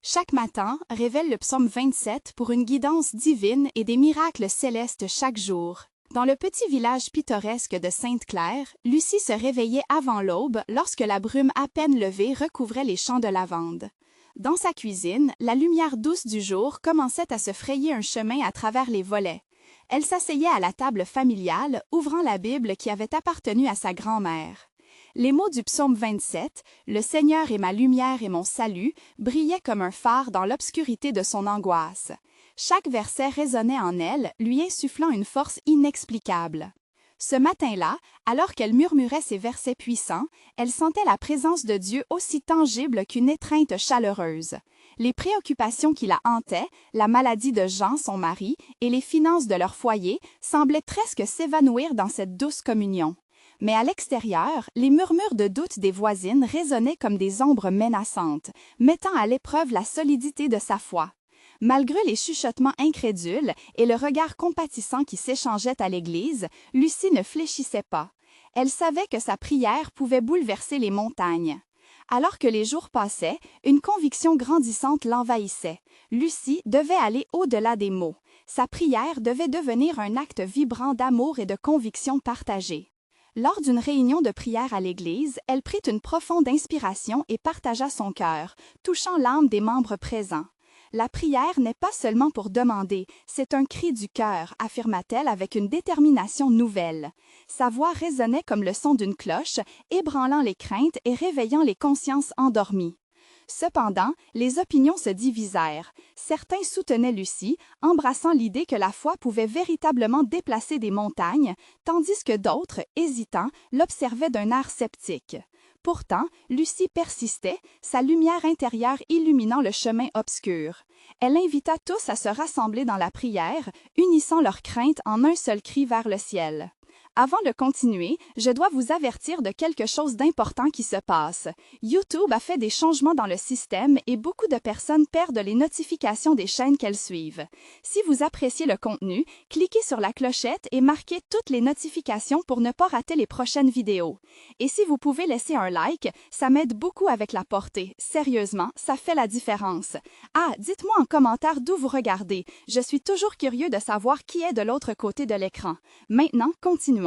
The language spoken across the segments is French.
Chaque matin révèle le psaume 27 pour une guidance divine et des miracles célestes chaque jour. Dans le petit village pittoresque de Sainte-Claire, Lucie se réveillait avant l'aube lorsque la brume à peine levée recouvrait les champs de lavande. Dans sa cuisine, la lumière douce du jour commençait à se frayer un chemin à travers les volets. Elle s'asseyait à la table familiale, ouvrant la Bible qui avait appartenu à sa grand-mère. Les mots du psaume 27, « Le Seigneur est ma lumière et mon salut », brillaient comme un phare dans l'obscurité de son angoisse. Chaque verset résonnait en elle, lui insufflant une force inexplicable. Ce matin-là, alors qu'elle murmurait ces versets puissants, elle sentait la présence de Dieu aussi tangible qu'une étreinte chaleureuse. Les préoccupations qui la hantaient, la maladie de Jean, son mari, et les finances de leur foyer semblaient presque s'évanouir dans cette douce communion. Mais à l'extérieur, les murmures de doute des voisines résonnaient comme des ombres menaçantes, mettant à l'épreuve la solidité de sa foi. Malgré les chuchotements incrédules et le regard compatissant qui s'échangeait à l'église, Lucie ne fléchissait pas. Elle savait que sa prière pouvait bouleverser les montagnes. Alors que les jours passaient, une conviction grandissante l'envahissait. Lucie devait aller au-delà des mots. Sa prière devait devenir un acte vibrant d'amour et de conviction partagée. Lors d'une réunion de prière à l'église, elle prit une profonde inspiration et partagea son cœur, touchant l'âme des membres présents. La prière n'est pas seulement pour demander, c'est un cri du cœur, affirma-t-elle avec une détermination nouvelle. Sa voix résonnait comme le son d'une cloche, ébranlant les craintes et réveillant les consciences endormies. Cependant, les opinions se divisèrent. Certains soutenaient Lucie, embrassant l'idée que la foi pouvait véritablement déplacer des montagnes, tandis que d'autres, hésitants, l'observaient d'un air sceptique. Pourtant, Lucie persistait, sa lumière intérieure illuminant le chemin obscur. Elle invita tous à se rassembler dans la prière, unissant leurs craintes en un seul cri vers le ciel. Avant de continuer, je dois vous avertir de quelque chose d'important qui se passe. YouTube a fait des changements dans le système et beaucoup de personnes perdent les notifications des chaînes qu'elles suivent. Si vous appréciez le contenu, cliquez sur la clochette et marquez toutes les notifications pour ne pas rater les prochaines vidéos. Et si vous pouvez laisser un like, ça m'aide beaucoup avec la portée. Sérieusement, ça fait la différence. Ah, dites-moi en commentaire d'où vous regardez. Je suis toujours curieux de savoir qui est de l'autre côté de l'écran. Maintenant, continuons.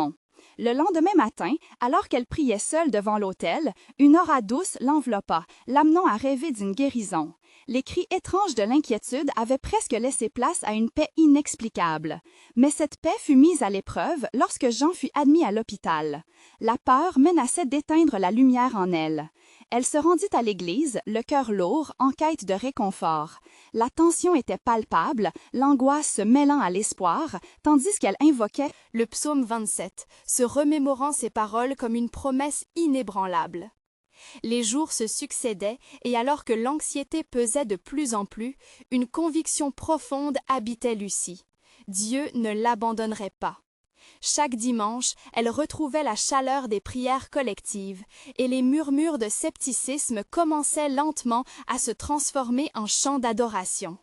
Le lendemain matin, alors qu'elle priait seule devant l'autel, une aura douce l'enveloppa, l'amenant à rêver d'une guérison. Les cris étranges de l'inquiétude avaient presque laissé place à une paix inexplicable. Mais cette paix fut mise à l'épreuve lorsque Jean fut admis à l'hôpital. La peur menaçait d'éteindre la lumière en elle. Elle se rendit à l'église, le cœur lourd, en quête de réconfort. La tension était palpable, l'angoisse se mêlant à l'espoir, tandis qu'elle invoquait le psaume 27, se remémorant ses paroles comme une promesse inébranlable. Les jours se succédaient et alors que l'anxiété pesait de plus en plus, une conviction profonde habitait Lucie. Dieu ne l'abandonnerait pas. Chaque dimanche, elle retrouvait la chaleur des prières collectives et les murmures de scepticisme commençaient lentement à se transformer en chants d'adoration.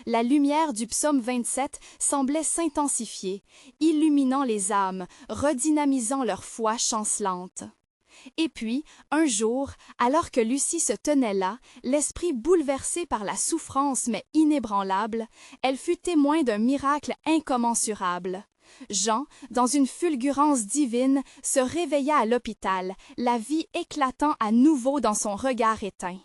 La lumière du psaume 27 semblait s'intensifier, illuminant les âmes, redynamisant leur foi chancelante. Et puis, un jour, alors que Lucie se tenait là, l'esprit bouleversé par la souffrance mais inébranlable, elle fut témoin d'un miracle incommensurable. Jean, dans une fulgurance divine, se réveilla à l'hôpital, la vie éclatant à nouveau dans son regard éteint.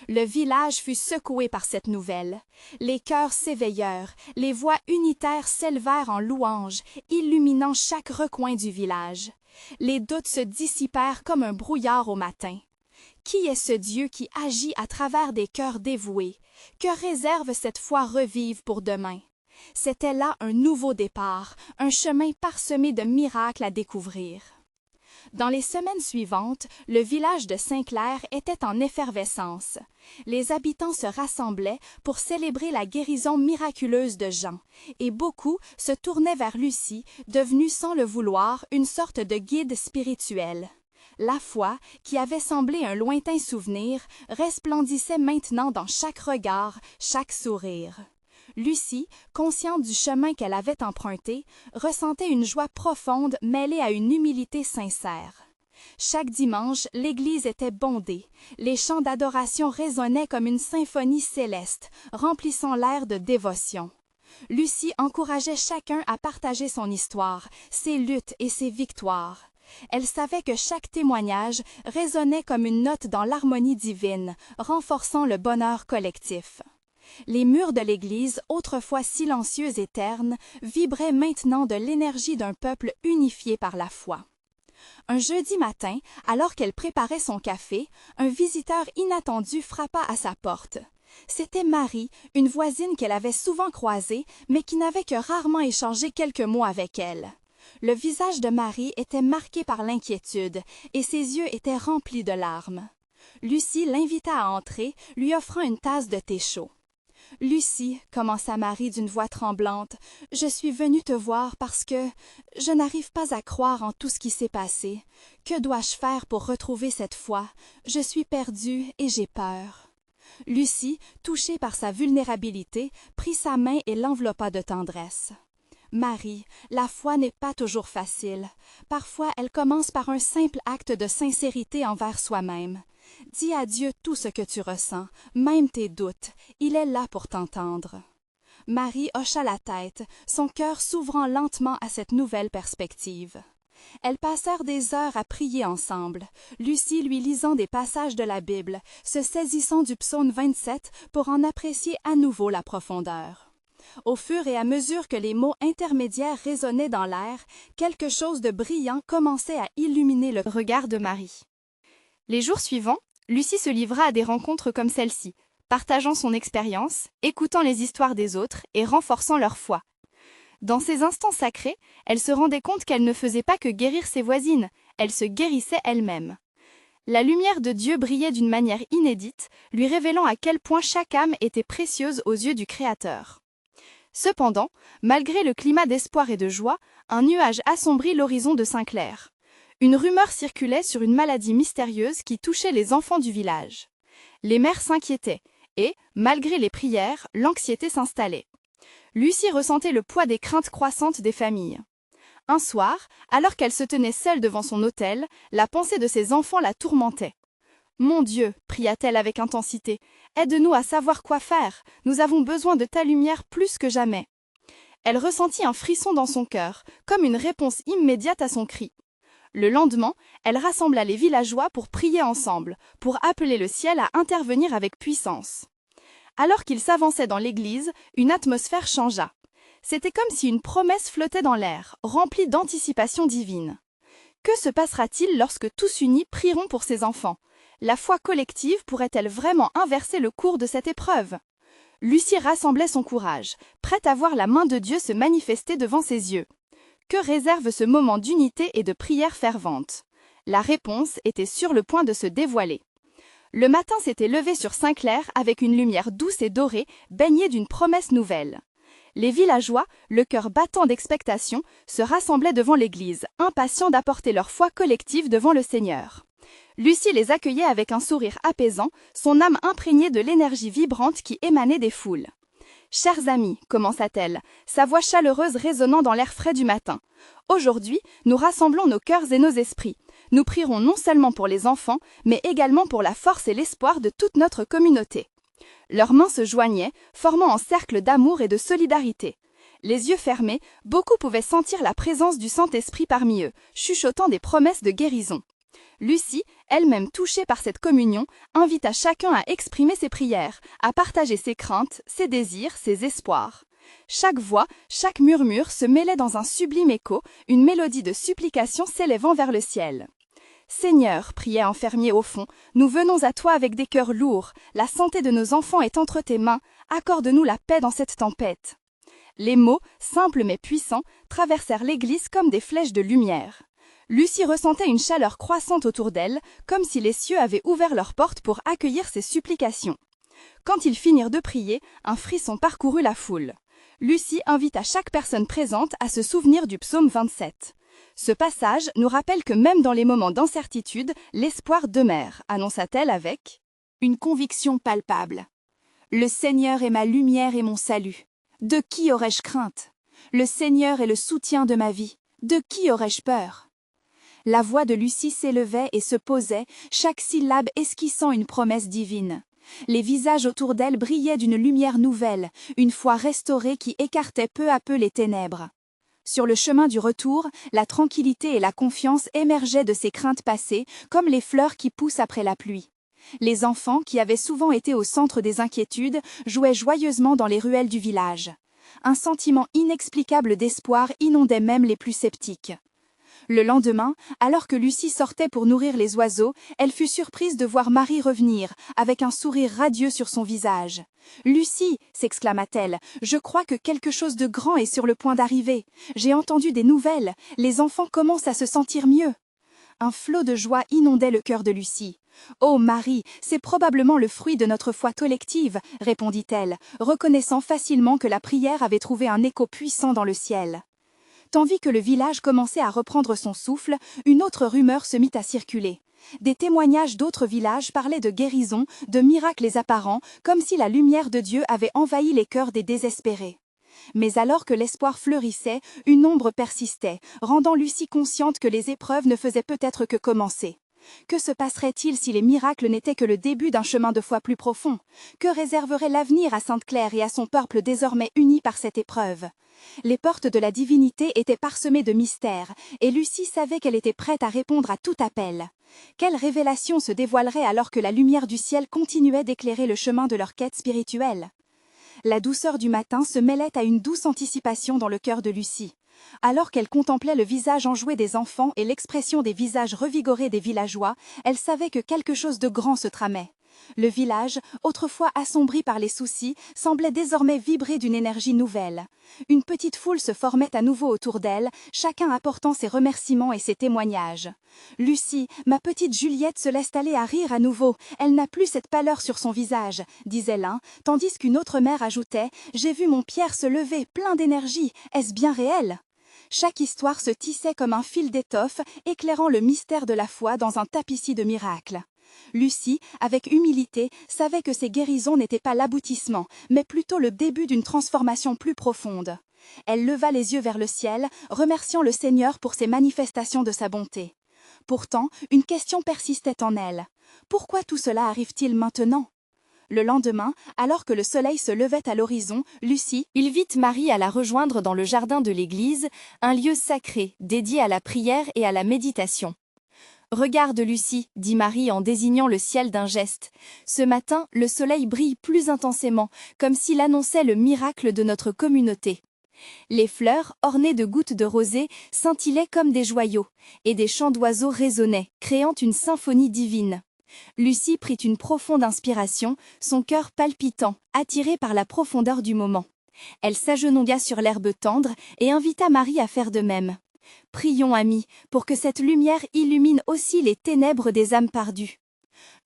Le village fut secoué par cette nouvelle. Les cœurs s'éveillèrent, les voix unitaires s'élevèrent en louanges, illuminant chaque recoin du village. Les doutes se dissipèrent comme un brouillard au matin. Qui est ce Dieu qui agit à travers des cœurs dévoués? Que réserve cette foi revive pour demain? C'était là un nouveau départ, un chemin parsemé de miracles à découvrir. Dans les semaines suivantes, le village de Sainte-Claire était en effervescence. Les habitants se rassemblaient pour célébrer la guérison miraculeuse de Jean, et beaucoup se tournaient vers Lucie, devenue sans le vouloir une sorte de guide spirituel. La foi, qui avait semblé un lointain souvenir, resplendissait maintenant dans chaque regard, chaque sourire. Lucie, consciente du chemin qu'elle avait emprunté, ressentait une joie profonde mêlée à une humilité sincère. Chaque dimanche, l'église était bondée. Les chants d'adoration résonnaient comme une symphonie céleste, remplissant l'air de dévotion. Lucie encourageait chacun à partager son histoire, ses luttes et ses victoires. Elle savait que chaque témoignage résonnait comme une note dans l'harmonie divine, renforçant le bonheur collectif. Les murs de l'église, autrefois silencieux et ternes, vibraient maintenant de l'énergie d'un peuple unifié par la foi. Un jeudi matin, alors qu'elle préparait son café, un visiteur inattendu frappa à sa porte. C'était Marie, une voisine qu'elle avait souvent croisée, mais qui n'avait que rarement échangé quelques mots avec elle. Le visage de Marie était marqué par l'inquiétude, et ses yeux étaient remplis de larmes. Lucie l'invita à entrer, lui offrant une tasse de thé chaud. « Lucie, commença Marie d'une voix tremblante, je suis venue te voir parce que je n'arrive pas à croire en tout ce qui s'est passé. Que dois-je faire pour retrouver cette foi? Je suis perdue et j'ai peur. » Lucie, touchée par sa vulnérabilité, prit sa main et l'enveloppa de tendresse. « Marie, la foi n'est pas toujours facile. Parfois, elle commence par un simple acte de sincérité envers soi-même. Dis à Dieu tout ce que tu ressens, même tes doutes. Il est là pour t'entendre. » Marie hocha la tête, son cœur s'ouvrant lentement à cette nouvelle perspective. Elles passèrent des heures à prier ensemble, Lucie lui lisant des passages de la Bible, se saisissant du psaume 27 pour en apprécier à nouveau la profondeur. Au fur et à mesure que les mots intermédiaires résonnaient dans l'air, quelque chose de brillant commençait à illuminer le regard de Marie. Les jours suivants, Lucie se livra à des rencontres comme celle-ci, partageant son expérience, écoutant les histoires des autres et renforçant leur foi. Dans ces instants sacrés, elle se rendait compte qu'elle ne faisait pas que guérir ses voisines, elle se guérissait elle-même. La lumière de Dieu brillait d'une manière inédite, lui révélant à quel point chaque âme était précieuse aux yeux du Créateur. Cependant, malgré le climat d'espoir et de joie, un nuage assombrit l'horizon de Saint-Clair. Une rumeur circulait sur une maladie mystérieuse qui touchait les enfants du village. Les mères s'inquiétaient et, malgré les prières, l'anxiété s'installait. Lucie ressentait le poids des craintes croissantes des familles. Un soir, alors qu'elle se tenait seule devant son autel, la pensée de ses enfants la tourmentait. « Mon Dieu, pria-t-elle avec intensité, aide-nous à savoir quoi faire, nous avons besoin de ta lumière plus que jamais. » Elle ressentit un frisson dans son cœur, comme une réponse immédiate à son cri. Le lendemain, elle rassembla les villageois pour prier ensemble, pour appeler le ciel à intervenir avec puissance. Alors qu'ils s'avançaient dans l'église, une atmosphère changea. C'était comme si une promesse flottait dans l'air, remplie d'anticipation divine. Que se passera-t-il lorsque tous unis prieront pour ces enfants? La foi collective pourrait-elle vraiment inverser le cours de cette épreuve? Lucie rassemblait son courage, prête à voir la main de Dieu se manifester devant ses yeux. Que réserve ce moment d'unité et de prière fervente? La réponse était sur le point de se dévoiler. Le matin s'était levé sur Saint-Clair avec une lumière douce et dorée, baignée d'une promesse nouvelle. Les villageois, le cœur battant d'expectation, se rassemblaient devant l'église, impatients d'apporter leur foi collective devant le Seigneur. Lucie les accueillait avec un sourire apaisant, son âme imprégnée de l'énergie vibrante qui émanait des foules. « Chers amis, commença-t-elle, sa voix chaleureuse résonnant dans l'air frais du matin. Aujourd'hui, nous rassemblons nos cœurs et nos esprits. Nous prierons non seulement pour les enfants, mais également pour la force et l'espoir de toute notre communauté. » Leurs mains se joignaient, formant un cercle d'amour et de solidarité. Les yeux fermés, beaucoup pouvaient sentir la présence du Saint-Esprit parmi eux, chuchotant des promesses de guérison. Lucie, elle-même touchée par cette communion, invita chacun à exprimer ses prières, à partager ses craintes, ses désirs, ses espoirs. Chaque voix, chaque murmure se mêlait dans un sublime écho, une mélodie de supplication s'élevant vers le ciel. « Seigneur, priait un fermier au fond, nous venons à toi avec des cœurs lourds, la santé de nos enfants est entre tes mains, accorde-nous la paix dans cette tempête. » Les mots, simples mais puissants, traversèrent l'église comme des flèches de lumière. Lucie ressentait une chaleur croissante autour d'elle, comme si les cieux avaient ouvert leurs portes pour accueillir ses supplications. Quand ils finirent de prier, un frisson parcourut la foule. Lucie invita chaque personne présente à se souvenir du psaume 27. Ce passage nous rappelle que même dans les moments d'incertitude, l'espoir demeure, annonça-t-elle avec une conviction palpable. Le Seigneur est ma lumière et mon salut. De qui aurais-je crainte? Le Seigneur est le soutien de ma vie. De qui aurais-je peur? La voix de Lucie s'élevait et se posait, chaque syllabe esquissant une promesse divine. Les visages autour d'elle brillaient d'une lumière nouvelle, une foi restaurée qui écartait peu à peu les ténèbres. Sur le chemin du retour, la tranquillité et la confiance émergeaient de ses craintes passées, comme les fleurs qui poussent après la pluie. Les enfants, qui avaient souvent été au centre des inquiétudes, jouaient joyeusement dans les ruelles du village. Un sentiment inexplicable d'espoir inondait même les plus sceptiques. Le lendemain, alors que Lucie sortait pour nourrir les oiseaux, elle fut surprise de voir Marie revenir, avec un sourire radieux sur son visage. « Lucie !» s'exclama-t-elle, « je crois que quelque chose de grand est sur le point d'arriver. J'ai entendu des nouvelles, les enfants commencent à se sentir mieux. » Un flot de joie inondait le cœur de Lucie. « Oh Marie, c'est probablement le fruit de notre foi collective, » répondit-elle, reconnaissant facilement que la prière avait trouvé un écho puissant dans le ciel. Tandis que le village commençait à reprendre son souffle, une autre rumeur se mit à circuler. Des témoignages d'autres villages parlaient de guérisons, de miracles apparents, comme si la lumière de Dieu avait envahi les cœurs des désespérés. Mais alors que l'espoir fleurissait, une ombre persistait, rendant Lucie consciente que les épreuves ne faisaient peut-être que commencer. Que se passerait-il si les miracles n'étaient que le début d'un chemin de foi plus profond? Que réserverait l'avenir à Sainte-Claire et à son peuple désormais unis par cette épreuve? Les portes de la divinité étaient parsemées de mystères, et Lucie savait qu'elle était prête à répondre à tout appel. Quelle révélation se dévoilerait alors que la lumière du ciel continuait d'éclairer le chemin de leur quête spirituelle? La douceur du matin se mêlait à une douce anticipation dans le cœur de Lucie. Alors qu'elle contemplait le visage enjoué des enfants et l'expression des visages revigorés des villageois, elle savait que quelque chose de grand se tramait. Le village, autrefois assombri par les soucis, semblait désormais vibrer d'une énergie nouvelle. Une petite foule se formait à nouveau autour d'elle, chacun apportant ses remerciements et ses témoignages. « Lucie, ma petite Juliette se laisse aller à rire à nouveau, elle n'a plus cette pâleur sur son visage », disait l'un, tandis qu'une autre mère ajoutait « J'ai vu mon Pierre se lever, plein d'énergie, est-ce bien réel ?» Chaque histoire se tissait comme un fil d'étoffe, éclairant le mystère de la foi dans un tapisserie de miracles. Lucie, avec humilité, savait que ces guérisons n'étaient pas l'aboutissement, mais plutôt le début d'une transformation plus profonde. Elle leva les yeux vers le ciel, remerciant le Seigneur pour ces manifestations de sa bonté. Pourtant, une question persistait en elle. Pourquoi tout cela arrive-t-il maintenant ? Le lendemain, alors que le soleil se levait à l'horizon, Lucie invite Marie à la rejoindre dans le jardin de l'église, un lieu sacré, dédié à la prière et à la méditation. « Regarde, Lucie, » dit Marie en désignant le ciel d'un geste. « Ce matin, le soleil brille plus intensément, comme s'il annonçait le miracle de notre communauté. » Les fleurs, ornées de gouttes de rosée, scintillaient comme des joyaux, et des chants d'oiseaux résonnaient, créant une symphonie divine. Lucie prit une profonde inspiration, son cœur palpitant, attirée par la profondeur du moment. Elle s'agenouilla sur l'herbe tendre et invita Marie à faire de même. « Prions, amis, pour que cette lumière illumine aussi les ténèbres des âmes perdues. »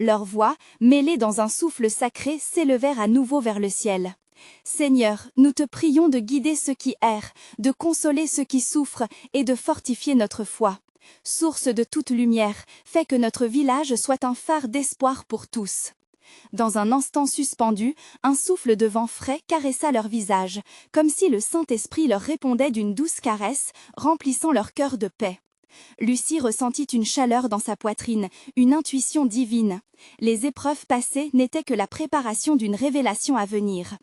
Leurs voix, mêlées dans un souffle sacré, s'élevèrent à nouveau vers le ciel. « Seigneur, nous te prions de guider ceux qui errent, de consoler ceux qui souffrent et de fortifier notre foi. Source de toute lumière, fais que notre village soit un phare d'espoir pour tous. » Dans un instant suspendu, un souffle de vent frais caressa leur visage, comme si le Saint-Esprit leur répondait d'une douce caresse, remplissant leur cœur de paix. Lucie ressentit une chaleur dans sa poitrine, une intuition divine. Les épreuves passées n'étaient que la préparation d'une révélation à venir.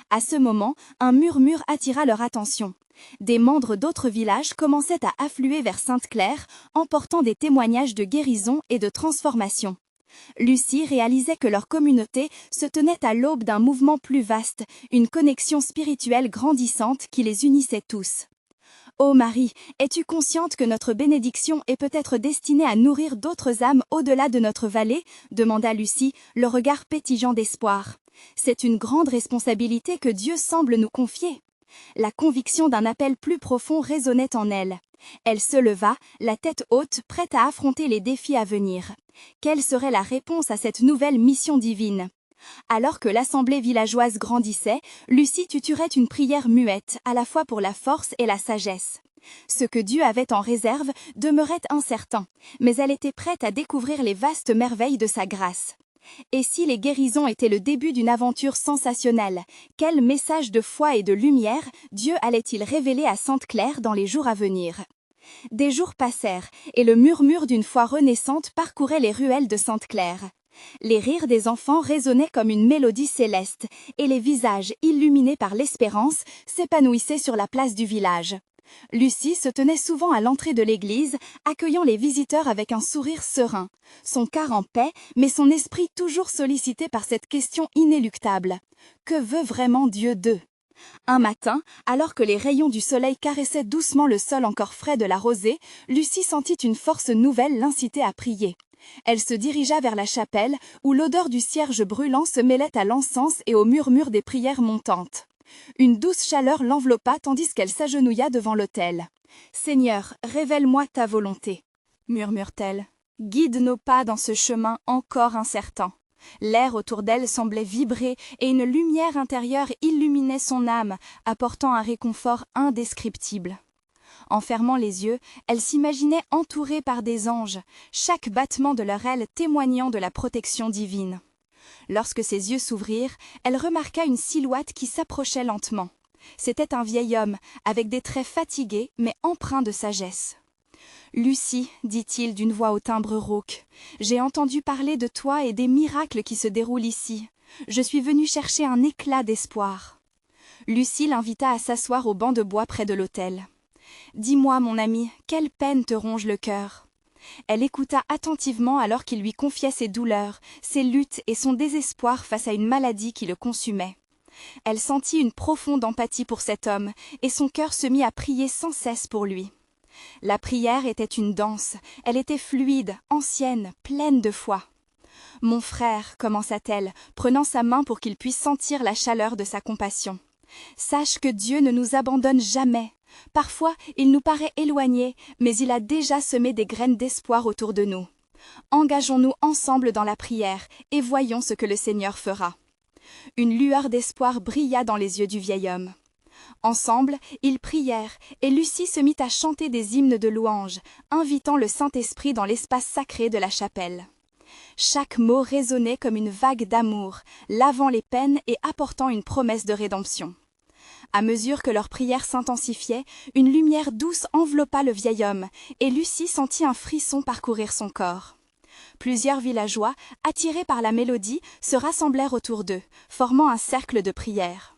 À ce moment, un murmure attira leur attention. Des mandres d'autres villages commençaient à affluer vers Sainte-Claire, emportant des témoignages de guérison et de transformation. Lucie réalisait que leur communauté se tenait à l'aube d'un mouvement plus vaste, une connexion spirituelle grandissante qui les unissait tous. « Ô Marie, es-tu consciente que notre bénédiction est peut-être destinée à nourrir d'autres âmes au-delà de notre vallée ?» demanda Lucie, le regard pétillant d'espoir. « C'est une grande responsabilité que Dieu semble nous confier. » La conviction d'un appel plus profond résonnait en elle. Elle se leva, la tête haute, prête à affronter les défis à venir. Quelle serait la réponse à cette nouvelle mission divine ? Alors que l'assemblée villageoise grandissait, Lucie tuturait une prière muette, à la fois pour la force et la sagesse. Ce que Dieu avait en réserve demeurait incertain, mais elle était prête à découvrir les vastes merveilles de sa grâce. Et si les guérisons étaient le début d'une aventure sensationnelle, quel message de foi et de lumière Dieu allait-il révéler à Sainte-Claire dans les jours à venir ? Des jours passèrent, et le murmure d'une foi renaissante parcourait les ruelles de Sainte-Claire. Les rires des enfants résonnaient comme une mélodie céleste, et les visages, illuminés par l'espérance, s'épanouissaient sur la place du village. Lucie se tenait souvent à l'entrée de l'église, accueillant les visiteurs avec un sourire serein, son cœur en paix, mais son esprit toujours sollicité par cette question inéluctable. Que veut vraiment Dieu d'eux? Un matin, alors que les rayons du soleil caressaient doucement le sol encore frais de la rosée, Lucie sentit une force nouvelle l'inciter à prier. Elle se dirigea vers la chapelle, où l'odeur du cierge brûlant se mêlait à l'encens et au murmure des prières montantes. Une douce chaleur l'enveloppa tandis qu'elle s'agenouilla devant l'autel. « Seigneur, révèle-moi ta volonté » murmure-t-elle. « Guide nos pas dans ce chemin encore incertain. » L'air autour d'elle semblait vibrer et une lumière intérieure illuminait son âme, apportant un réconfort indescriptible. En fermant les yeux, elle s'imaginait entourée par des anges, chaque battement de leur aile témoignant de la protection divine. Lorsque ses yeux s'ouvrirent, elle remarqua une silhouette qui s'approchait lentement. C'était un vieil homme, avec des traits fatigués mais empreints de sagesse. « Lucie, dit-il d'une voix au timbre rauque, j'ai entendu parler de toi et des miracles qui se déroulent ici. Je suis venue chercher un éclat d'espoir. » Lucie l'invita à s'asseoir au banc de bois près de l'autel. « Dis-moi, mon ami, quelle peine te ronge le cœur ?» Elle écouta attentivement alors qu'il lui confiait ses douleurs, ses luttes et son désespoir face à une maladie qui le consumait. Elle sentit une profonde empathie pour cet homme, et son cœur se mit à prier sans cesse pour lui. La prière était une danse, elle était fluide, ancienne, pleine de foi. « Mon frère, commença-t-elle, prenant sa main pour qu'il puisse sentir la chaleur de sa compassion. Sache que Dieu ne nous abandonne jamais. Parfois, il nous paraît éloigné, mais il a déjà semé des graines d'espoir autour de nous. Engageons-nous ensemble dans la prière et voyons ce que le Seigneur fera. » Une lueur d'espoir brilla dans les yeux du vieil homme. Ensemble, ils prièrent, et Lucie se mit à chanter des hymnes de louange, invitant le Saint-Esprit dans l'espace sacré de la chapelle. Chaque mot résonnait comme une vague d'amour, lavant les peines et apportant une promesse de rédemption. À mesure que leur prière s'intensifiait, une lumière douce enveloppa le vieil homme, et Lucie sentit un frisson parcourir son corps. Plusieurs villageois, attirés par la mélodie, se rassemblèrent autour d'eux, formant un cercle de prière.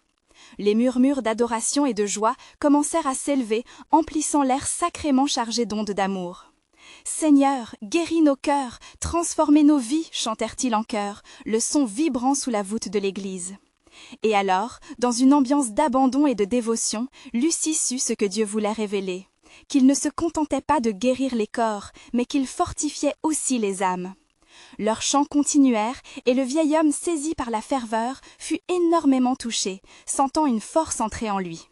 Les murmures d'adoration et de joie commencèrent à s'élever, emplissant l'air sacrément chargé d'ondes d'amour. « Seigneur, guéris nos cœurs, transformez nos vies » chantèrent-ils en chœur, le son vibrant sous la voûte de l'église. Et alors, dans une ambiance d'abandon et de dévotion, Lucie sut ce que Dieu voulait révéler, qu'il ne se contentait pas de guérir les corps, mais qu'il fortifiait aussi les âmes. Leurs chants continuèrent, et le vieil homme, saisi par la ferveur, fut énormément touché, sentant une force entrer en lui.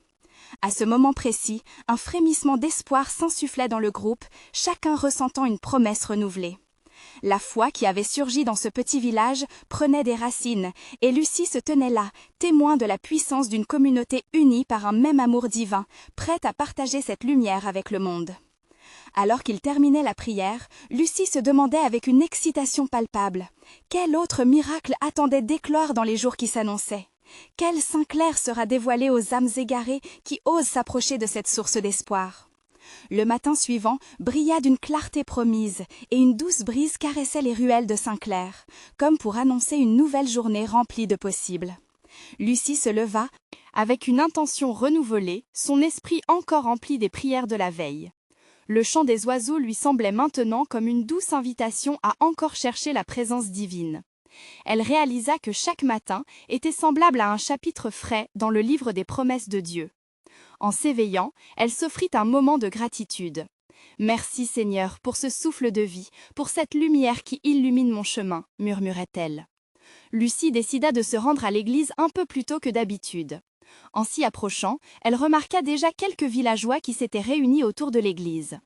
À ce moment précis, un frémissement d'espoir s'insufflait dans le groupe, chacun ressentant une promesse renouvelée. La foi qui avait surgi dans ce petit village prenait des racines, et Lucie se tenait là, témoin de la puissance d'une communauté unie par un même amour divin, prête à partager cette lumière avec le monde. Alors qu'il terminait la prière, Lucie se demandait avec une excitation palpable « Quel autre miracle attendait d'éclore dans les jours qui s'annonçaient ? Quel saint clair sera dévoilé aux âmes égarées qui osent s'approcher de cette source d'espoir ?» Le matin suivant brilla d'une clarté promise, et une douce brise caressait les ruelles de Saint-Clair, comme pour annoncer une nouvelle journée remplie de possibles. Lucie se leva, avec une intention renouvelée, son esprit encore rempli des prières de la veille. Le chant des oiseaux lui semblait maintenant comme une douce invitation à encore chercher la présence divine. Elle réalisa que chaque matin était semblable à un chapitre frais dans le livre des promesses de Dieu. En s'éveillant, elle s'offrit un moment de gratitude. « Merci Seigneur pour ce souffle de vie, pour cette lumière qui illumine mon chemin » murmurait-elle. Lucie décida de se rendre à l'église un peu plus tôt que d'habitude. En s'y approchant, elle remarqua déjà quelques villageois qui s'étaient réunis autour de l'église.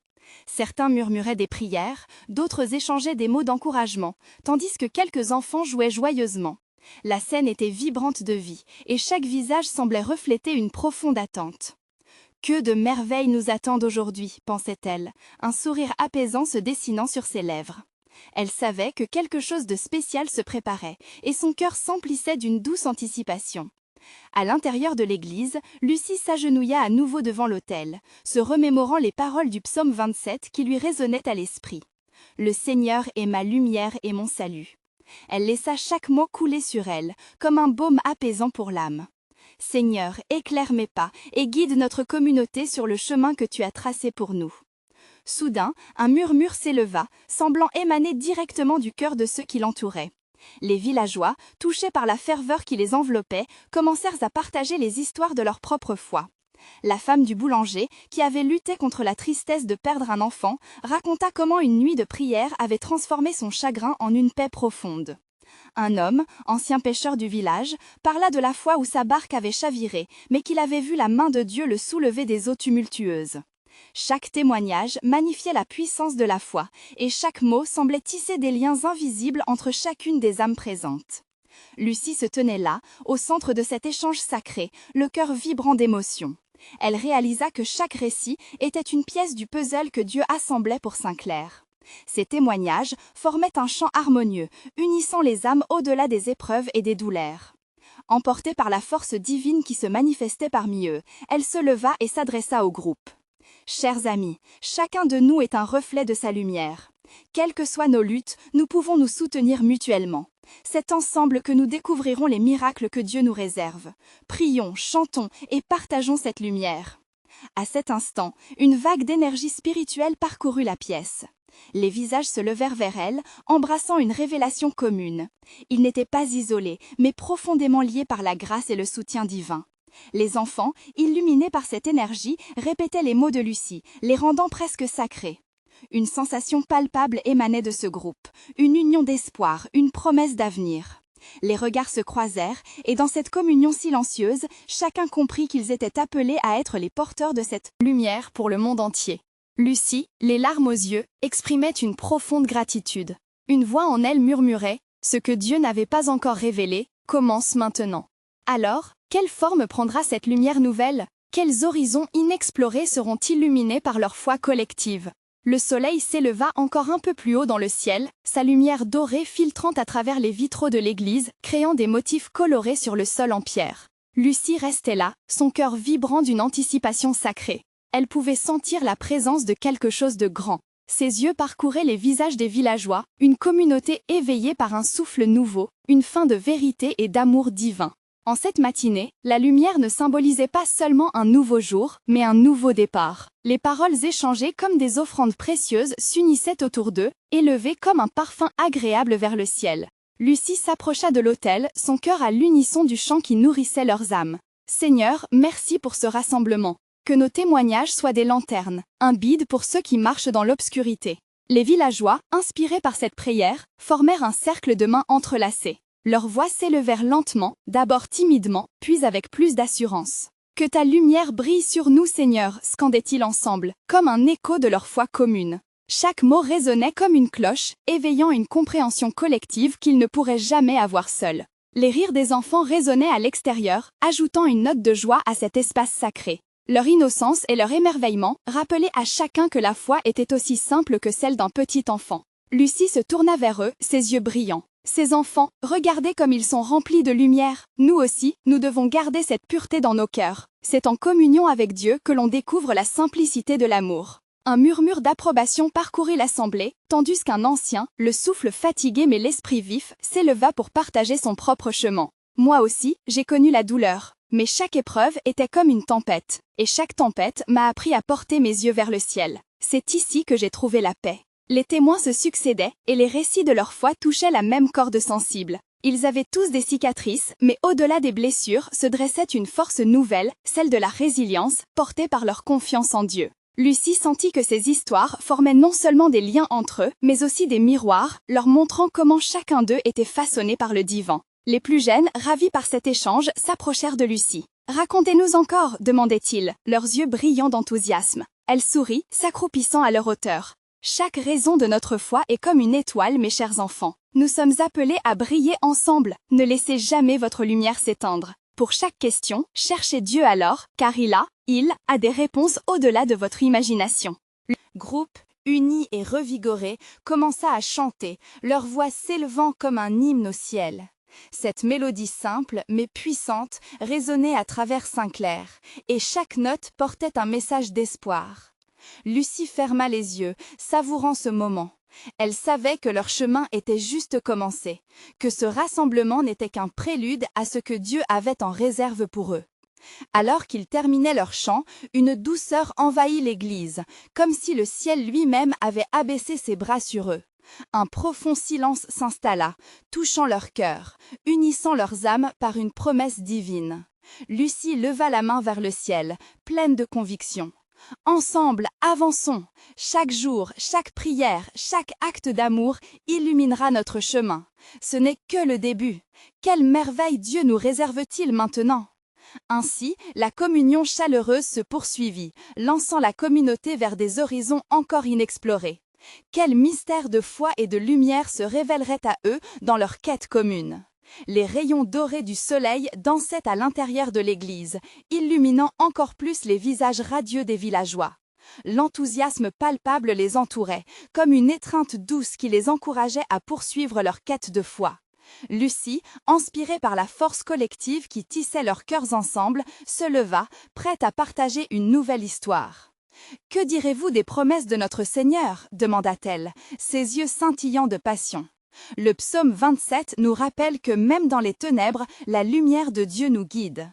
Certains murmuraient des prières, d'autres échangeaient des mots d'encouragement, tandis que quelques enfants jouaient joyeusement. La scène était vibrante de vie, et chaque visage semblait refléter une profonde attente. « Que de merveilles nous attendent aujourd'hui » pensait-elle, un sourire apaisant se dessinant sur ses lèvres. Elle savait que quelque chose de spécial se préparait, et son cœur s'emplissait d'une douce anticipation. À l'intérieur de l'église, Lucie s'agenouilla à nouveau devant l'autel, se remémorant les paroles du psaume 27 qui lui résonnaient à l'esprit. « Le Seigneur est ma lumière et mon salut ». Elle laissa chaque mot couler sur elle, comme un baume apaisant pour l'âme. « Seigneur, éclaire mes pas et guide notre communauté sur le chemin que tu as tracé pour nous. » Soudain, un murmure s'éleva, semblant émaner directement du cœur de ceux qui l'entouraient. Les villageois, touchés par la ferveur qui les enveloppait, commencèrent à partager les histoires de leur propre foi. La femme du boulanger, qui avait lutté contre la tristesse de perdre un enfant, raconta comment une nuit de prière avait transformé son chagrin en une paix profonde. Un homme, ancien pêcheur du village, parla de la fois où sa barque avait chaviré, mais qu'il avait vu la main de Dieu le soulever des eaux tumultueuses. Chaque témoignage magnifiait la puissance de la foi, et chaque mot semblait tisser des liens invisibles entre chacune des âmes présentes. Lucie se tenait là, au centre de cet échange sacré, le cœur vibrant d'émotion. Elle réalisa que chaque récit était une pièce du puzzle que Dieu assemblait pour Saint-Clair. Ces témoignages formaient un chant harmonieux, unissant les âmes au-delà des épreuves et des douleurs. Emportée par la force divine qui se manifestait parmi eux, elle se leva et s'adressa au groupe. « Chers amis, chacun de nous est un reflet de sa lumière. Quelles que soient nos luttes, nous pouvons nous soutenir mutuellement. C'est ensemble que nous découvrirons les miracles que Dieu nous réserve. Prions, chantons et partageons cette lumière. » À cet instant, une vague d'énergie spirituelle parcourut la pièce. Les visages se levèrent vers elle, embrassant une révélation commune. Ils n'étaient pas isolés, mais profondément liés par la grâce et le soutien divin. Les enfants, illuminés par cette énergie, répétaient les mots de Lucie, les rendant presque sacrés. Une sensation palpable émanait de ce groupe, une union d'espoir, une promesse d'avenir. Les regards se croisèrent, et dans cette communion silencieuse, chacun comprit qu'ils étaient appelés à être les porteurs de cette lumière pour le monde entier. Lucie, les larmes aux yeux, exprimait une profonde gratitude. Une voix en elle murmurait « Ce que Dieu n'avait pas encore révélé, commence maintenant. » Alors, quelle forme prendra cette lumière nouvelle? Quels horizons inexplorés seront illuminés par leur foi collective? Le soleil s'éleva encore un peu plus haut dans le ciel, sa lumière dorée filtrant à travers les vitraux de l'église, créant des motifs colorés sur le sol en pierre. Lucie restait là, son cœur vibrant d'une anticipation sacrée. Elle pouvait sentir la présence de quelque chose de grand. Ses yeux parcouraient les visages des villageois, une communauté éveillée par un souffle nouveau, une fin de vérité et d'amour divin. En cette matinée, la lumière ne symbolisait pas seulement un nouveau jour, mais un nouveau départ. Les paroles échangées comme des offrandes précieuses s'unissaient autour d'eux, élevées comme un parfum agréable vers le ciel. Lucie s'approcha de l'autel, son cœur à l'unisson du chant qui nourrissait leurs âmes. « Seigneur, merci pour ce rassemblement. Que nos témoignages soient des lanternes, un guide pour ceux qui marchent dans l'obscurité. » Les villageois, inspirés par cette prière, formèrent un cercle de mains entrelacées. Leurs voix s'élevèrent lentement, d'abord timidement, puis avec plus d'assurance. « Que ta lumière brille sur nous, Seigneur !» scandaient-ils ensemble, comme un écho de leur foi commune. Chaque mot résonnait comme une cloche, éveillant une compréhension collective qu'ils ne pourraient jamais avoir seuls. Les rires des enfants résonnaient à l'extérieur, ajoutant une note de joie à cet espace sacré. Leur innocence et leur émerveillement rappelaient à chacun que la foi était aussi simple que celle d'un petit enfant. Lucie se tourna vers eux, ses yeux brillants. « Ces enfants, regardez comme ils sont remplis de lumière. Nous aussi, nous devons garder cette pureté dans nos cœurs. C'est en communion avec Dieu que l'on découvre la simplicité de l'amour. » Un murmure d'approbation parcourut l'assemblée, tandis qu'un ancien, le souffle fatigué mais l'esprit vif, s'éleva pour partager son propre chemin. « Moi aussi, j'ai connu la douleur. Mais chaque épreuve était comme une tempête. Et chaque tempête m'a appris à porter mes yeux vers le ciel. C'est ici que j'ai trouvé la paix. » Les témoins se succédaient, et les récits de leur foi touchaient la même corde sensible. Ils avaient tous des cicatrices, mais au-delà des blessures se dressait une force nouvelle, celle de la résilience, portée par leur confiance en Dieu. Lucie sentit que ces histoires formaient non seulement des liens entre eux, mais aussi des miroirs, leur montrant comment chacun d'eux était façonné par le divin. Les plus jeunes, ravis par cet échange, s'approchèrent de Lucie. « Racontez-nous encore » demandait-il, leurs yeux brillants d'enthousiasme. Elle sourit, s'accroupissant à leur hauteur. « Chaque raison de notre foi est comme une étoile, mes chers enfants. Nous sommes appelés à briller ensemble. Ne laissez jamais votre lumière s'éteindre. Pour chaque question, cherchez Dieu alors, car il a des réponses au-delà de votre imagination. » Le groupe, uni et revigoré, commença à chanter, leur voix s'élevant comme un hymne au ciel. Cette mélodie simple mais puissante résonnait à travers Saint-Clair, et chaque note portait un message d'espoir. Lucie ferma les yeux, savourant ce moment. Elle savait que leur chemin était juste commencé, que ce rassemblement n'était qu'un prélude à ce que Dieu avait en réserve pour eux. Alors qu'ils terminaient leur chant, une douceur envahit l'église, comme si le ciel lui-même avait abaissé ses bras sur eux. Un profond silence s'installa, touchant leur cœur, unissant leurs âmes par une promesse divine. Lucie leva la main vers le ciel, pleine de conviction. Ensemble, avançons. Chaque jour, chaque prière, chaque acte d'amour illuminera notre chemin. Ce n'est que le début. Quelle merveille Dieu nous réserve-t-il maintenant? Ainsi, la communion chaleureuse se poursuivit, lançant la communauté vers des horizons encore inexplorés. Quel mystère de foi et de lumière se révélerait à eux dans leur quête commune? Les rayons dorés du soleil dansaient à l'intérieur de l'église, illuminant encore plus les visages radieux des villageois. L'enthousiasme palpable les entourait, comme une étreinte douce qui les encourageait à poursuivre leur quête de foi. Lucie, inspirée par la force collective qui tissait leurs cœurs ensemble, se leva, prête à partager une nouvelle histoire. « Que direz-vous des promesses de notre Seigneur » demanda-t-elle, ses yeux scintillant de passion. Le psaume 27 nous rappelle que même dans les ténèbres, la lumière de Dieu nous guide.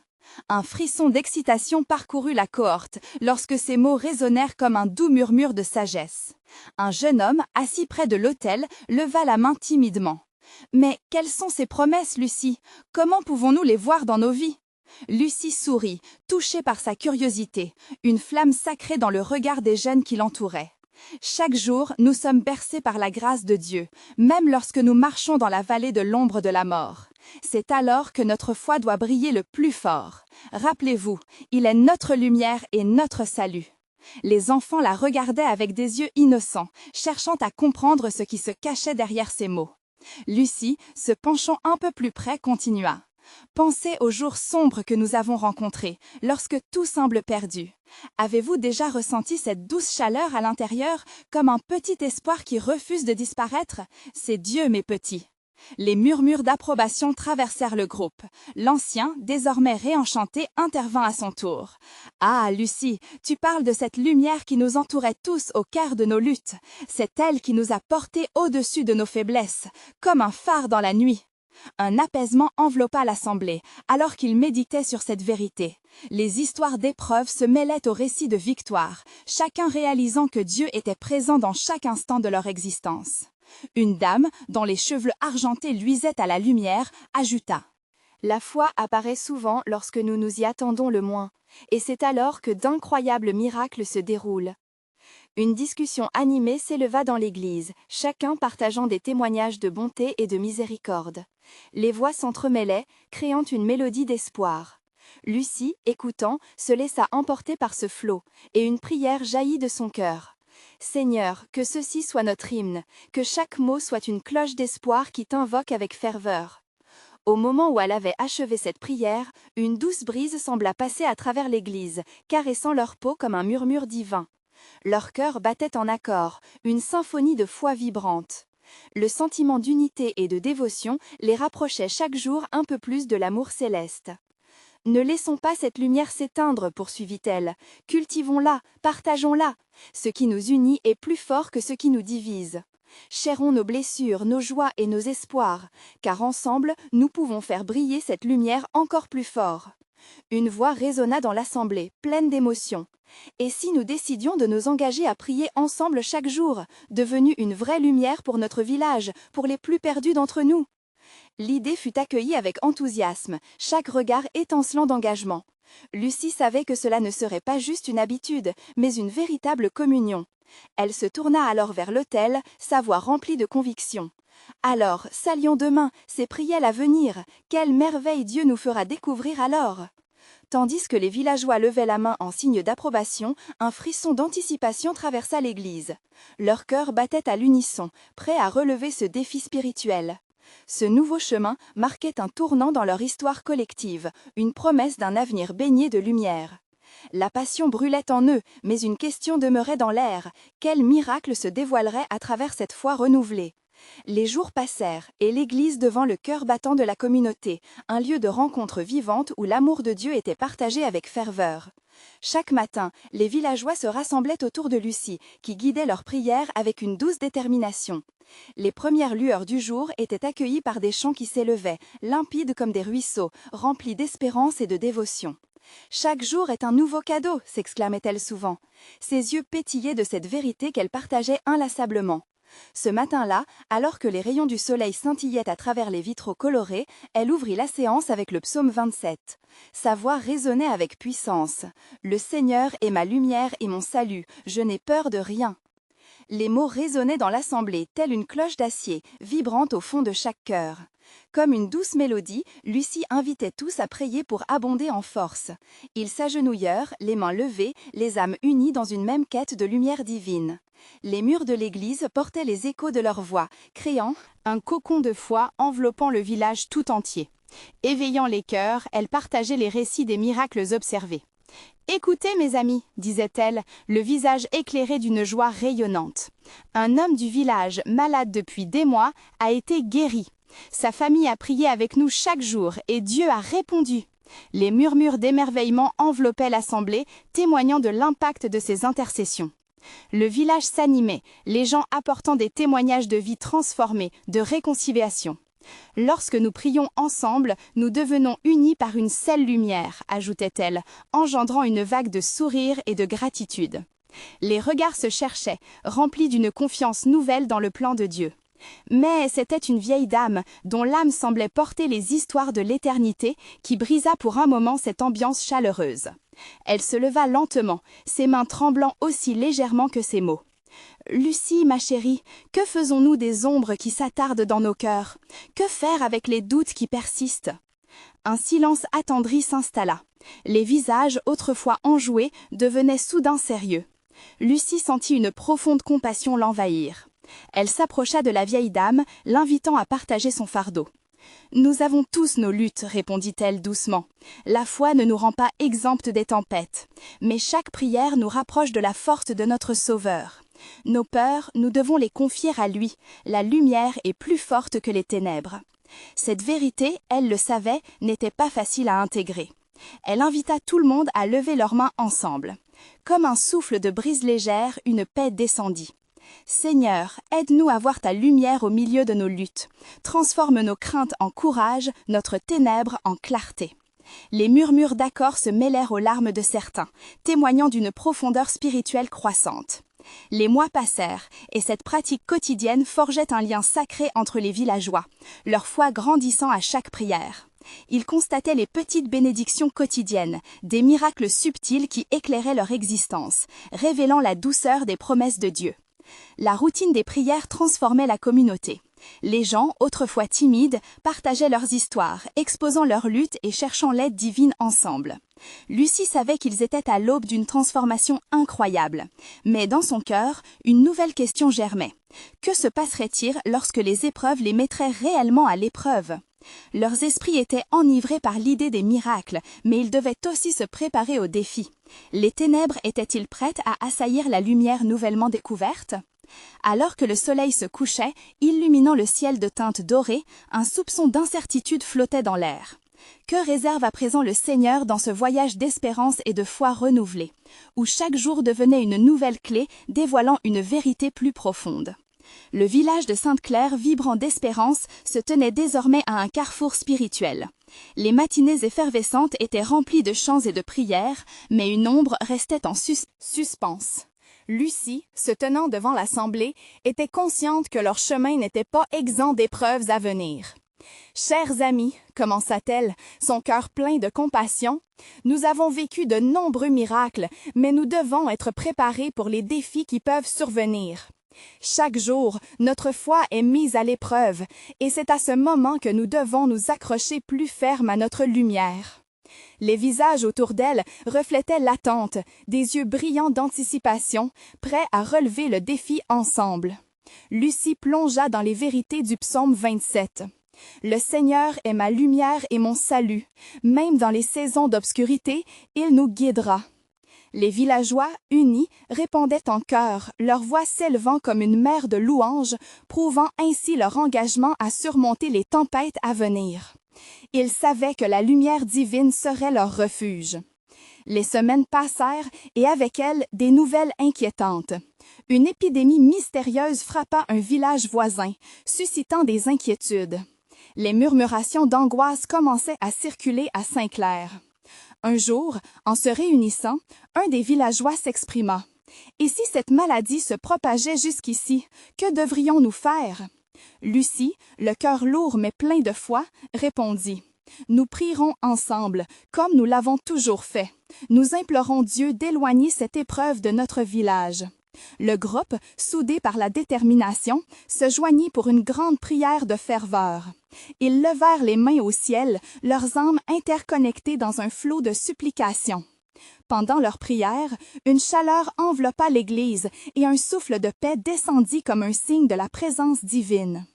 Un frisson d'excitation parcourut la cohorte lorsque ces mots résonnèrent comme un doux murmure de sagesse. Un jeune homme, assis près de l'autel, leva la main timidement. « Mais quelles sont ces promesses, Lucie? Comment pouvons-nous les voir dans nos vies ?» Lucie sourit, touchée par sa curiosité, une flamme sacrée dans le regard des jeunes qui l'entouraient. Chaque jour, nous sommes bercés par la grâce de Dieu, même lorsque nous marchons dans la vallée de l'ombre de la mort. C'est alors que notre foi doit briller le plus fort. Rappelez-vous, il est notre lumière et notre salut. Les enfants la regardaient avec des yeux innocents, cherchant à comprendre ce qui se cachait derrière ces mots. Lucie, se penchant un peu plus près, continua. Pensez aux jours sombres que nous avons rencontrés, lorsque tout semble perdu. Avez-vous déjà ressenti cette douce chaleur à l'intérieur, comme un petit espoir qui refuse de disparaître? C'est Dieu, mes petits. Les murmures d'approbation traversèrent le groupe. L'ancien, désormais réenchanté, intervint à son tour. « Ah, Lucie, tu parles de cette lumière qui nous entourait tous au cœur de nos luttes. C'est elle qui nous a portés au-dessus de nos faiblesses, comme un phare dans la nuit. » Un apaisement enveloppa l'assemblée, alors qu'ils méditaient sur cette vérité. Les histoires d'épreuves se mêlaient aux récits de victoire, chacun réalisant que Dieu était présent dans chaque instant de leur existence. Une dame, dont les cheveux argentés luisaient à la lumière, ajouta « La foi apparaît souvent lorsque nous nous y attendons le moins, et c'est alors que d'incroyables miracles se déroulent. » Une discussion animée s'éleva dans l'église, chacun partageant des témoignages de bonté et de miséricorde. Les voix s'entremêlaient, créant une mélodie d'espoir. Lucie, écoutant, se laissa emporter par ce flot, et une prière jaillit de son cœur. « Seigneur, que ceci soit notre hymne, que chaque mot soit une cloche d'espoir qui t'invoque avec ferveur. » Au moment où elle avait achevé cette prière, une douce brise sembla passer à travers l'église, caressant leur peau comme un murmure divin. Leur cœur battait en accord, une symphonie de foi vibrante. Le sentiment d'unité et de dévotion les rapprochait chaque jour un peu plus de l'amour céleste. « Ne laissons pas cette lumière s'éteindre, poursuivit-elle. Cultivons-la, partageons-la. Ce qui nous unit est plus fort que ce qui nous divise. Chérons nos blessures, nos joies et nos espoirs, car ensemble, nous pouvons faire briller cette lumière encore plus fort. » Une voix résonna dans l'assemblée, pleine d'émotion. Et si nous décidions de nous engager à prier ensemble chaque jour, devenue une vraie lumière pour notre village, pour les plus perdus d'entre nous? L'idée fut accueillie avec enthousiasme, chaque regard étincelant d'engagement. Lucie savait que cela ne serait pas juste une habitude, mais une véritable communion. Elle se tourna alors vers l'autel, sa voix remplie de conviction. « Alors, saluons demain, c'est prier à venir. Quelle merveille Dieu nous fera découvrir alors !» Tandis que les villageois levaient la main en signe d'approbation, un frisson d'anticipation traversa l'église. Leur cœur battait à l'unisson, prêt à relever ce défi spirituel. Ce nouveau chemin marquait un tournant dans leur histoire collective, une promesse d'un avenir baigné de lumière. La passion brûlait en eux, mais une question demeurait dans l'air. Quel miracle se dévoilerait à travers cette foi renouvelée? Les jours passèrent, et l'Église devint le cœur battant de la communauté, un lieu de rencontre vivante où l'amour de Dieu était partagé avec ferveur. Chaque matin, les villageois se rassemblaient autour de Lucie, qui guidait leurs prières avec une douce détermination. Les premières lueurs du jour étaient accueillies par des chants qui s'élevaient, limpides comme des ruisseaux, remplis d'espérance et de dévotion. « Chaque jour est un nouveau cadeau !» s'exclamait-elle souvent. Ses yeux pétillaient de cette vérité qu'elle partageait inlassablement. Ce matin-là, alors que les rayons du soleil scintillaient à travers les vitraux colorés, elle ouvrit la séance avec le psaume 27. Sa voix résonnait avec puissance. « Le Seigneur est ma lumière et mon salut, je n'ai peur de rien. » Les mots résonnaient dans l'assemblée, telle une cloche d'acier, vibrante au fond de chaque cœur. Comme une douce mélodie, Lucie invitait tous à prier pour abonder en force. Ils s'agenouillèrent, les mains levées, les âmes unies dans une même quête de lumière divine. Les murs de l'église portaient les échos de leur voix, créant un cocon de foi enveloppant le village tout entier. Éveillant les cœurs, elle partageait les récits des miracles observés. « Écoutez, mes amis, disait-elle, le visage éclairé d'une joie rayonnante. Un homme du village, malade depuis des mois, a été guéri. Sa famille a prié avec nous chaque jour et Dieu a répondu. » Les murmures d'émerveillement enveloppaient l'assemblée, témoignant de l'impact de ces intercessions. Le village s'animait, les gens apportant des témoignages de vie transformée, de réconciliation. « Lorsque nous prions ensemble, nous devenons unis par une seule lumière, ajoutait-elle, engendrant une vague de sourires et de gratitude. Les regards se cherchaient, remplis d'une confiance nouvelle dans le plan de Dieu. Mais c'était une vieille dame, dont l'âme semblait porter les histoires de l'éternité, qui brisa pour un moment cette ambiance chaleureuse. Elle se leva lentement, ses mains tremblant aussi légèrement que ses mots. « Lucie, ma chérie, que faisons-nous des ombres qui s'attardent dans nos cœurs? Que faire avec les doutes qui persistent ?» Un silence attendri s'installa. Les visages, autrefois enjoués, devenaient soudain sérieux. Lucie sentit une profonde compassion l'envahir. Elle s'approcha de la vieille dame, l'invitant à partager son fardeau. « Nous avons tous nos luttes, répondit-elle doucement. La foi ne nous rend pas exemptes des tempêtes, mais chaque prière nous rapproche de la force de notre Sauveur. Nos peurs, nous devons les confier à lui. La lumière est plus forte que les ténèbres. » Cette vérité, elle le savait, n'était pas facile à intégrer. Elle invita tout le monde à lever leurs mains ensemble. Comme un souffle de brise légère, une paix descendit. « Seigneur, aide-nous à voir ta lumière au milieu de nos luttes. Transforme nos craintes en courage, notre ténèbre en clarté. » Les murmures d'accord se mêlèrent aux larmes de certains, témoignant d'une profondeur spirituelle croissante. Les mois passèrent, et cette pratique quotidienne forgeait un lien sacré entre les villageois, leur foi grandissant à chaque prière. Ils constataient les petites bénédictions quotidiennes, des miracles subtils qui éclairaient leur existence, révélant la douceur des promesses de Dieu. La routine des prières transformait la communauté. Les gens, autrefois timides, partageaient leurs histoires, exposant leurs luttes et cherchant l'aide divine ensemble. Lucie savait qu'ils étaient à l'aube d'une transformation incroyable. Mais dans son cœur, une nouvelle question germait. Que se passerait-il lorsque les épreuves les mettraient réellement à l'épreuve ? Leurs esprits étaient enivrés par l'idée des miracles, mais ils devaient aussi se préparer aux défis. Les ténèbres étaient-ils prêtes à assaillir la lumière nouvellement découverte ? Alors que le soleil se couchait, illuminant le ciel de teinte dorée, un soupçon d'incertitude flottait dans l'air. Que réserve à présent le Seigneur dans ce voyage d'espérance et de foi renouvelée, où chaque jour devenait une nouvelle clé dévoilant une vérité plus profonde? Le village de Sainte-Claire, vibrant d'espérance, se tenait désormais à un carrefour spirituel. Les matinées effervescentes étaient remplies de chants et de prières, mais une ombre restait en suspens. Lucie, se tenant devant l'assemblée, était consciente que leur chemin n'était pas exempt d'épreuves à venir. « Chers amis, commença-t-elle, son cœur plein de compassion, nous avons vécu de nombreux miracles, mais nous devons être préparés pour les défis qui peuvent survenir. Chaque jour, notre foi est mise à l'épreuve, et c'est à ce moment que nous devons nous accrocher plus ferme à notre lumière. » Les visages autour d'elle reflétaient l'attente, des yeux brillants d'anticipation, prêts à relever le défi ensemble. Lucie plongea dans les vérités du psaume 27. « Le Seigneur est ma lumière et mon salut. Même dans les saisons d'obscurité, il nous guidera. » Les villageois, unis, répondaient en chœur, leur voix s'élevant comme une mer de louanges, prouvant ainsi leur engagement à surmonter les tempêtes à venir. Ils savaient que la lumière divine serait leur refuge. Les semaines passèrent et avec elles des nouvelles inquiétantes. Une épidémie mystérieuse frappa un village voisin, suscitant des inquiétudes. Les murmurations d'angoisse commençaient à circuler à Saint-Clair. Un jour, en se réunissant, un des villageois s'exprima. « Et si cette maladie se propageait jusqu'ici, que devrions-nous faire? » Lucie, le cœur lourd mais plein de foi, répondit. « Nous prierons ensemble, comme nous l'avons toujours fait. Nous implorons Dieu d'éloigner cette épreuve de notre village. » Le groupe, soudé par la détermination, se joignit pour une grande prière de ferveur. Ils levèrent les mains au ciel, leurs âmes interconnectées dans un flot de supplications. Pendant leur prière, une chaleur enveloppa l'Église et un souffle de paix descendit comme un signe de la présence divine.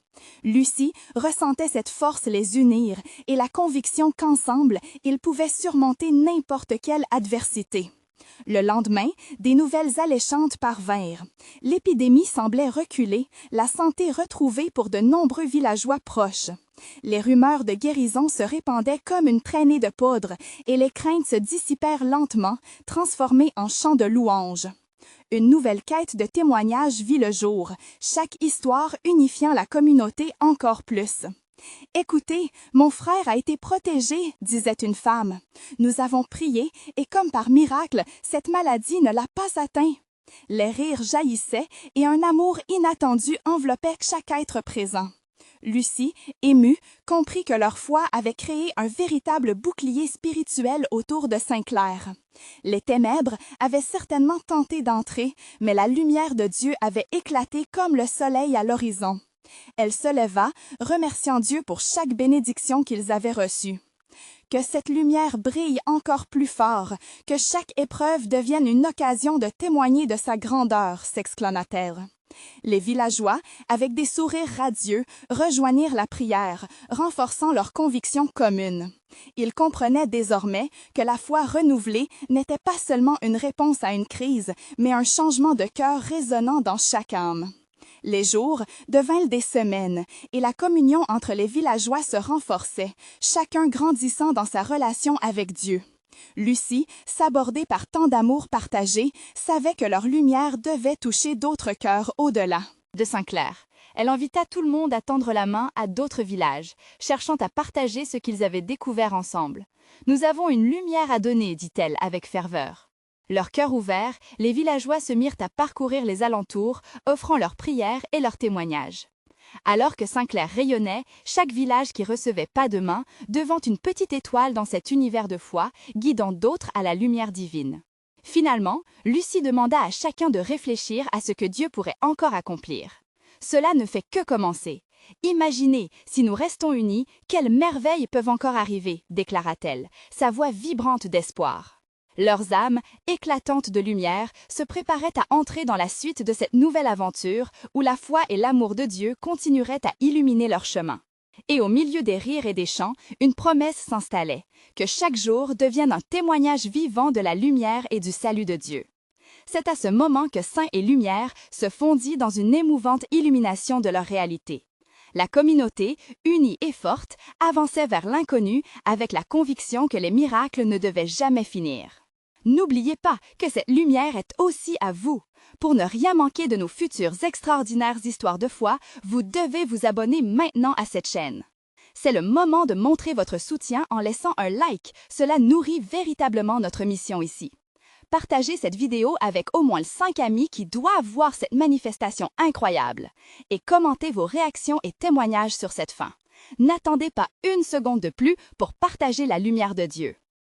Lucie ressentait cette force les unir et la conviction qu'ensemble, ils pouvaient surmonter n'importe quelle adversité. Le lendemain, des nouvelles alléchantes parvinrent. L'épidémie semblait reculer, la santé retrouvée pour de nombreux villageois proches. Les rumeurs de guérison se répandaient comme une traînée de poudre et les craintes se dissipèrent lentement, transformées en chants de louanges. Une nouvelle quête de témoignages vit le jour, chaque histoire unifiant la communauté encore plus. « Écoutez, mon frère a été protégé, disait une femme. Nous avons prié et comme par miracle, cette maladie ne l'a pas atteint. » Les rires jaillissaient et un amour inattendu enveloppait chaque être présent. Lucie, émue, comprit que leur foi avait créé un véritable bouclier spirituel autour de Saint-Clair. Les ténèbres avaient certainement tenté d'entrer, mais la lumière de Dieu avait éclaté comme le soleil à l'horizon. Elle se leva, remerciant Dieu pour chaque bénédiction qu'ils avaient reçue. « Que cette lumière brille encore plus fort, que chaque épreuve devienne une occasion de témoigner de sa grandeur » s'exclama-t-elle. Les villageois, avec des sourires radieux, rejoignirent la prière, renforçant leur conviction commune. Ils comprenaient désormais que la foi renouvelée n'était pas seulement une réponse à une crise, mais un changement de cœur résonnant dans chaque âme. Les jours devinrent des semaines, et la communion entre les villageois se renforçait, chacun grandissant dans sa relation avec Dieu. Lucie, sabordée par tant d'amour partagé, savait que leur lumière devait toucher d'autres cœurs au-delà. De Saint-Clair, elle invita tout le monde à tendre la main à d'autres villages, cherchant à partager ce qu'ils avaient découvert ensemble. « Nous avons une lumière à donner, dit-elle avec ferveur. » Leur cœur ouvert, les villageois se mirent à parcourir les alentours, offrant leurs prières et leurs témoignages. Alors que Saint-Clair rayonnait, chaque village qui recevait pas de main devint une petite étoile dans cet univers de foi, guidant d'autres à la lumière divine. Finalement, Lucie demanda à chacun de réfléchir à ce que Dieu pourrait encore accomplir. Cela ne fait que commencer. Imaginez, si nous restons unis, quelles merveilles peuvent encore arriver, déclara-t-elle, sa voix vibrante d'espoir. Leurs âmes, éclatantes de lumière, se préparaient à entrer dans la suite de cette nouvelle aventure où la foi et l'amour de Dieu continueraient à illuminer leur chemin. Et au milieu des rires et des chants, une promesse s'installait, que chaque jour devienne un témoignage vivant de la lumière et du salut de Dieu. C'est à ce moment que Saint et Lumière se fondit dans une émouvante illumination de leur réalité. La communauté, unie et forte, avançait vers l'inconnu avec la conviction que les miracles ne devaient jamais finir. N'oubliez pas que cette lumière est aussi à vous. Pour ne rien manquer de nos futures extraordinaires histoires de foi, vous devez vous abonner maintenant à cette chaîne. C'est le moment de montrer votre soutien en laissant un like. Cela nourrit véritablement notre mission ici. Partagez cette vidéo avec au moins 5 amis qui doivent voir cette manifestation incroyable. Et commentez vos réactions et témoignages sur cette fin. N'attendez pas une seconde de plus pour partager la lumière de Dieu.